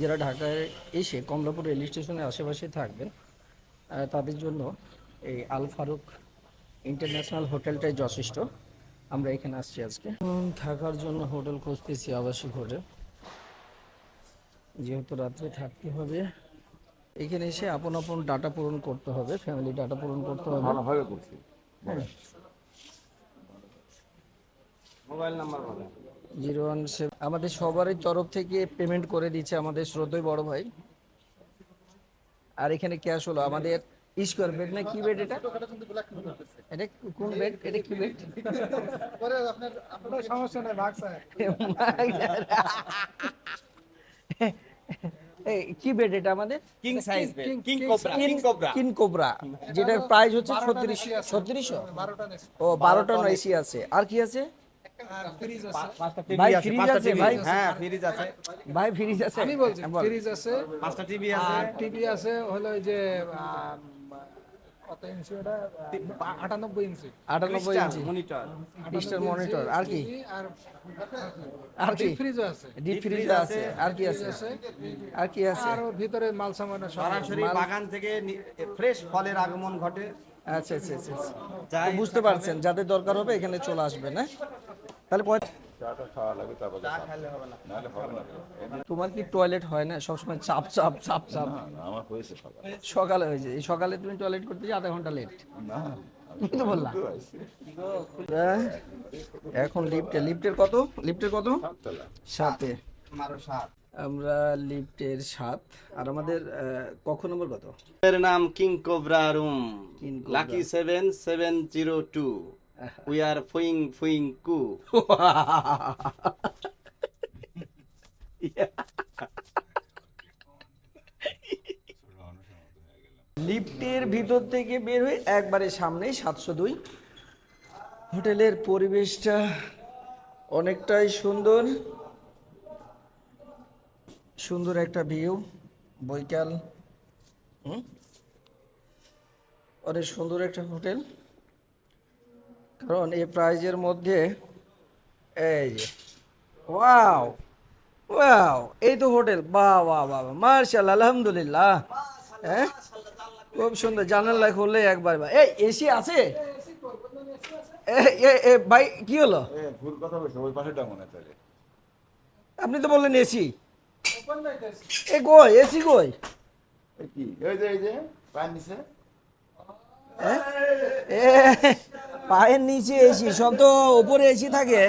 যারা ঢাকায় এসে কমলাপুর রেল স্টেশনের আশেপাশে থাকবেন তাদের জন্য এই আল ফারুক ইন্টারন্যাশনাল হোটেলটাই যথেষ্ট। আমরা এখানে আসছি আজকে থাকার জন্য হোটেল খুঁজতেছি, আবাসিক হোটেল, যেহেতু রাত্রে থাকতে হবে। এখানে এসে আপন আপন ডাটা পূরণ করতে হবে, ফ্যামিলি ডাটা পূরণ করতে হবে। হ্যাঁ, মোবাইল নাম্বার বলেন। 017 আমাদের সবারই তরফ থেকে পেমেন্ট করে দিচ্ছে আমাদের শ্রদ্ধেয় বড় ভাই। আর এখানে ক্যাশ হলো আমাদের স্কোয়ার বেড না কি বেড এটা? এটা কোন বেড? এটা কি বেড? আপনার সমস্যা নাই, ভাগ স্যার। এই কি বেড এটা আমাদের? King size bed, king cobra, king cobra. কিন কোবরা, যেটার প্রাইস হচ্ছে 3600। ও 12টা এসি আছে। আর কি আছে? আর ফ্রিজ আছে। পাঁচটা টিভি ভাই আছে, ফ্রিজ পাঁচটা আছে টিভি। ভাই? হ্যাঁ, ফ্রিজ আছে। ভাই ফ্রিজ আছে? আমি বলছি বল। ফ্রিজ আছে, পাঁচটা টিভি আছে। আর টিভি আছে হলো ওই যে কত ইঞ্চি ওটা? 98 inch 98 inch monitor. Digital monitor. আর কি? আর আর কি? ফ্রিজও আছে। ডিপ ফ্রিজ আছে। আর কি আছে? আর কি আছে? আর ওর ভিতরে মাল সামান সব আছে। সরাসরি বাগান থেকে ফ্রেশ ফলের আগমন ঘটে। আচ্ছা আচ্ছা আচ্ছা আচ্ছা। যাই তো বুঝতে পারছেন, যাদের দরকার হবে এখানে চলে আসবেন। হ্যাঁ, তাহলে চা খাইলে হবে না। তোমার কি টয়লেট হয় না সবসময়? চাপ চাপ চাপ চাপ। আমার হয়েছে সকালে। সকালে হয়েছে, এই সকালে তুমি টয়লেট করতে যে আধা ঘন্টা লেট। না তুমি তো বললা। এখন লিফটের কত? লিফটের কত? 7-এ। আমারও সাত। আমরা লিফটের 7। আর আমাদের কক্ষ নম্বর কত? এর নাম king cobra room, king cobra. Lucky 7702। We are ফুইং ফুইং কু। লিফটের ভিতর থেকে বের হয়ে একবারে সামনেই 702 হোটেলের পরিবেশটা অনেকটাই সুন্দর। সুন্দর একটা ভিউ, বৈকাল। অনেক সুন্দর একটা হোটেল, কারণ এই প্রাইজের মধ্যে এই যে ওয়াও ওয়াও, এই তো হোটেল। বাহ বাহ বাহ, মাশাআল্লাহ, আলহামদুলিল্লাহ। হ্যাঁ, খুব সুন্দর। জানালা খুললে একবার। এই এসি আছে? ভাই কি হলো? ভুল কথা বলছো, ওই পাশেটা মনে হয় তাহলে। আপনি তো বললেন এসি। এ কই এসি কই? কি এই যে পায়ের নিচে। এ পায়ের নিচে এসি? সব তো উপরে এসি থাকে।